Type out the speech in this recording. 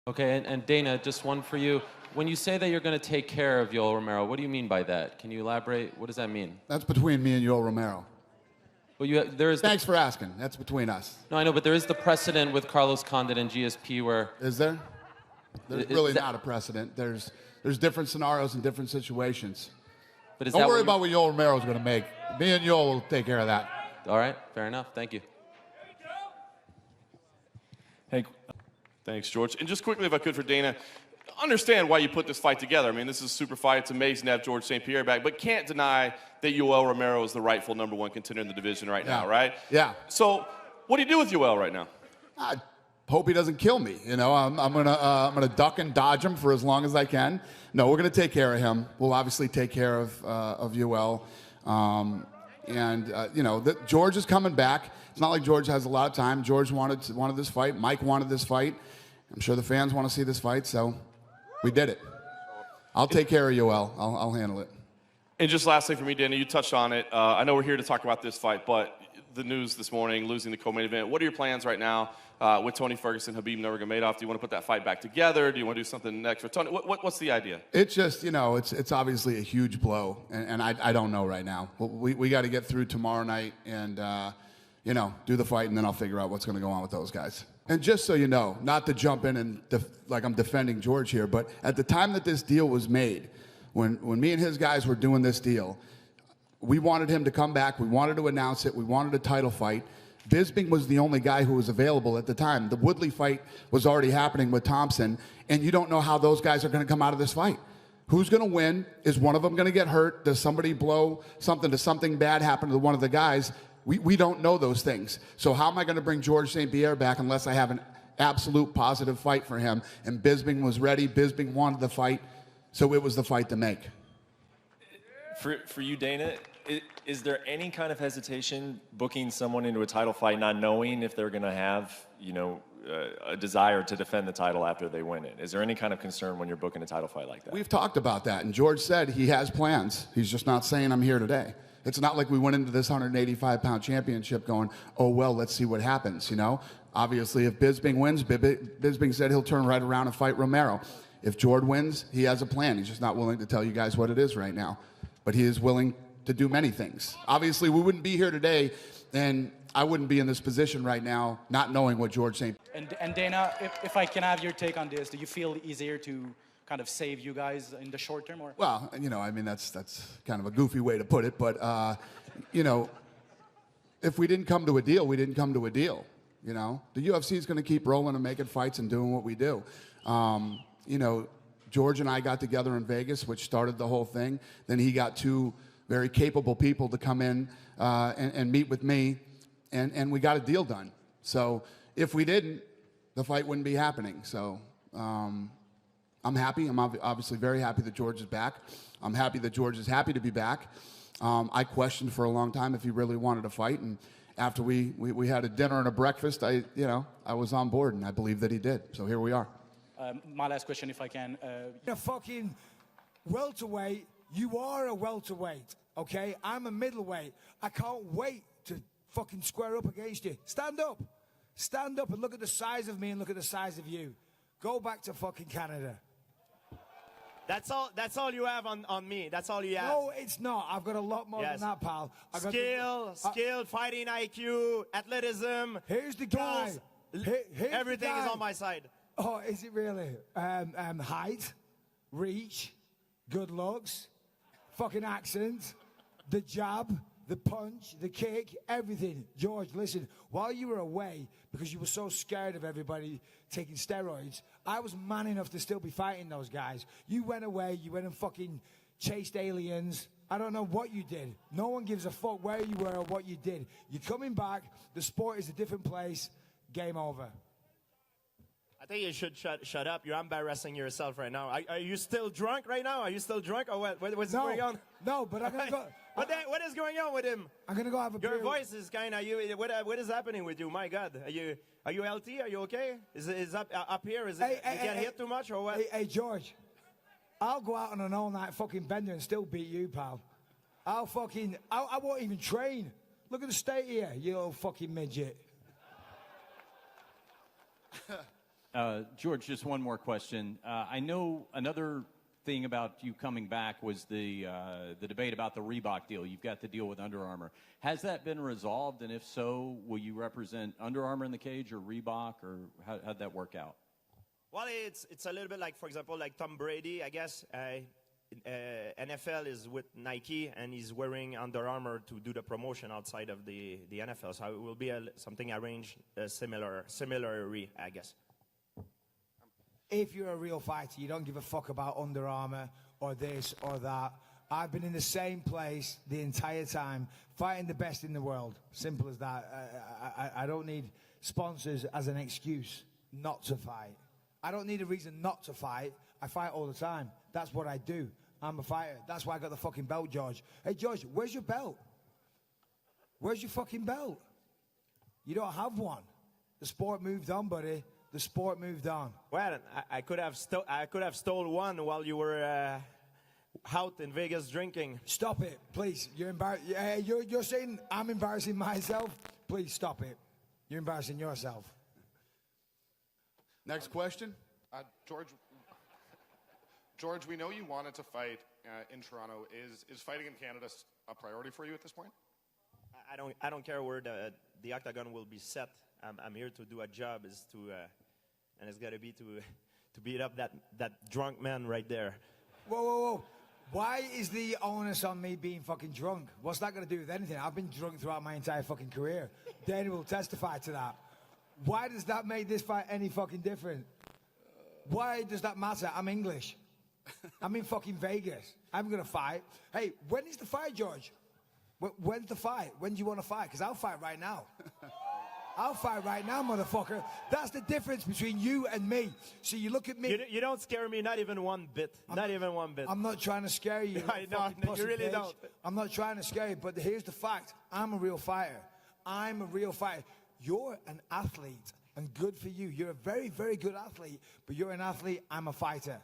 Okay, and Dana, just one for you. When you say that you're going to take care of Yoel Romero, what do you mean by that? Can you elaborate? What does that mean? That's between me and Yoel Romero. But there is. Thanks for asking. That's between us. No, I know, but there is the precedent with Carlos Condit and GSP where. Is there? There's really not a precedent. There's different scenarios and different situations. But Don't worry about what Yoel Romero is going to make. Me and Yoel will take care of that. All right, fair enough. Thank you. Hey, thanks, George. And just quickly, if I could, for Dana, understand why you put this fight together. I mean, this is a super fight. It's amazing to have George St. Pierre back, but can't deny that Yoel Romero is the rightful #1 contender in the division right now, right? Yeah. So, what do you do with Yoel right now? I hope he doesn't kill me. You know, I'm gonna duck and dodge him for as long as I can. No, we're gonna take care of him. We'll obviously take care of Yoel. You know, George is coming back. It's not like George has a lot of time. George wanted this fight. Mike wanted this fight. I'm sure the fans want to see this fight, so we did it. I'll take care of Yoel. I'll handle it. And just lastly for me, Dana, you touched on it. I know we're here to talk about this fight, but the news this morning, losing the co-main event. What are your plans right now with Tony Ferguson, Khabib Nurmagomedov? Do you want to put that fight back together? Do you want to do something next for Tony? What's the idea? It's just, you know, it's obviously a huge blow, and I don't know right now. We got to get through tomorrow night and, you know, do the fight, and then I'll figure out what's going to go on with those guys. And just so you know, not to jump in and like I'm defending George here, but at the time that this deal was made, when me and his guys were doing this deal, we wanted him to come back. We wanted to announce it. We wanted a title fight. Bisping was the only guy who was available at the time. The Woodley fight was already happening with Thompson, and you don't know how those guys are going to come out of this fight. Who's going to win? Is one of them going to get hurt? Does somebody blow something? Does something bad happen to one of the guys? We don't know those things. So how am I going to bring George St. Pierre back unless I have an absolute positive fight for him? And Bisping was ready. Bisping wanted the fight. So it was the fight to make. For you, Dana, is there any kind of hesitation booking someone into a title fight not knowing if they're going to have, you know, a desire to defend the title after they win it? Is there any kind of concern when you're booking a title fight like that? We've talked about that, and George said he has plans. He's just not saying I'm here today. It's not like we went into this 185-pound championship going, oh, well, let's see what happens, you know? Obviously, if Bisping wins, Bisping said he'll turn right around and fight Romero. If George wins, he has a plan. He's just not willing to tell you guys what it is right now. But he is willing to do many things. Obviously, we wouldn't be here today, and I wouldn't be in this position right now not knowing what George St. And Dana, if I can have your take on this, do you feel easier to kind of save you guys in the short term? Or? Well, you know, I mean, that's kind of a goofy way to put it, but, you know, if we didn't come to a deal, we didn't come to a deal, you know? The UFC is going to keep rolling and making fights and doing what we do. You know, George and I got together in Vegas, which started the whole thing. Then he got two very capable people to come in and meet with me, and we got a deal done. So if we didn't, the fight wouldn't be happening. So I'm happy. I'm obviously very happy that George is back. I'm happy that George is happy to be back. I questioned for a long time if he really wanted to fight, and after we had a dinner and a breakfast, I was on board, and I believe that he did. So here we are. My last question, if I can. A fucking welterweight. You are a welterweight, okay? I'm a middleweight. I can't wait to fucking square up against you. Stand up. Stand up and look at the size of me and look at the size of you. Go back to fucking Canada. That's all you have on me. That's all you have. No, it's not. I've got a lot more than that, pal. Skill, fighting IQ, athleticism. Here's the guy. Everything is on my side. Oh, is it really? Height, reach, good looks, fucking accent, the jab, the punch, the kick, everything. George, listen, while you were away, because you were so scared of everybody taking steroids, I was man enough to still be fighting those guys. You went away, you went and fucking chased aliens. I don't know what you did. No one gives a fuck where you were or what you did. You're coming back, the sport is a different place, game over. I think you should shut up. You're embarrassing yourself right now. Are you still drunk right now? Are you still drunk or what? What's going on? No, but I'm going to go. What is going on with him? I'm going to go have a beer. Your voice is kind of, what is happening with you? My God. Are you healthy? Are you okay? Is up here? Is it, you get hit too much or what? Hey, George. I'll go out on an all-night fucking bender and still beat you, pal. I won't even train. Look at the state here, you little fucking midget. George, just one more question. I know another thing about you coming back was the debate about the Reebok deal. You've got the deal with Under Armour. Has that been resolved? And if so, will you represent Under Armour in the cage or Reebok, or how'd that work out? Well, it's a little bit like, for example, like Tom Brady, I guess. NFL is with Nike, and he's wearing Under Armour to do the promotion outside of the NFL. So it will be something arranged similarly, I guess. If you're a real fighter, you don't give a fuck about Under Armour or this or that. I've been in the same place the entire time, fighting the best in the world. Simple as that. I don't need sponsors as an excuse not to fight. I don't need a reason not to fight. I fight all the time. That's what I do. I'm a fighter. That's why I got the fucking belt, George. Hey, George, where's your belt? Where's your fucking belt? You don't have one. The sport moved on, buddy. The sport moved on. Well, I could have stole one while you were out in Vegas drinking. Stop it, please. You're saying I'm embarrassing myself? Please stop it. You're embarrassing yourself. Next question. George, we know you wanted to fight in Toronto. Is fighting in Canada a priority for you at this point? I don't care where the octagon will be set. I'm here to do a job. And it's got to be to beat up that drunk man right there. Whoa. Why is the onus on me being fucking drunk? What's that got to do with anything? I've been drunk throughout my entire fucking career. Danny will testify to that. Why does that make this fight any fucking different? Why does that matter? I'm English. I'm in fucking Vegas. I'm going to fight. Hey, when is the fight, George? When's the fight? When do you want to fight? Because I'll fight right now. I'll fight right now, motherfucker. That's the difference between you and me. So you look at me. You don't scare me, not even one bit. Not even one bit. I'm not trying to scare you. No, you really don't. I'm not trying to scare you, but here's the fact. I'm a real fighter. I'm a real fighter. You're an athlete, and good for you. You're a very, very good athlete, but you're an athlete. I'm a fighter.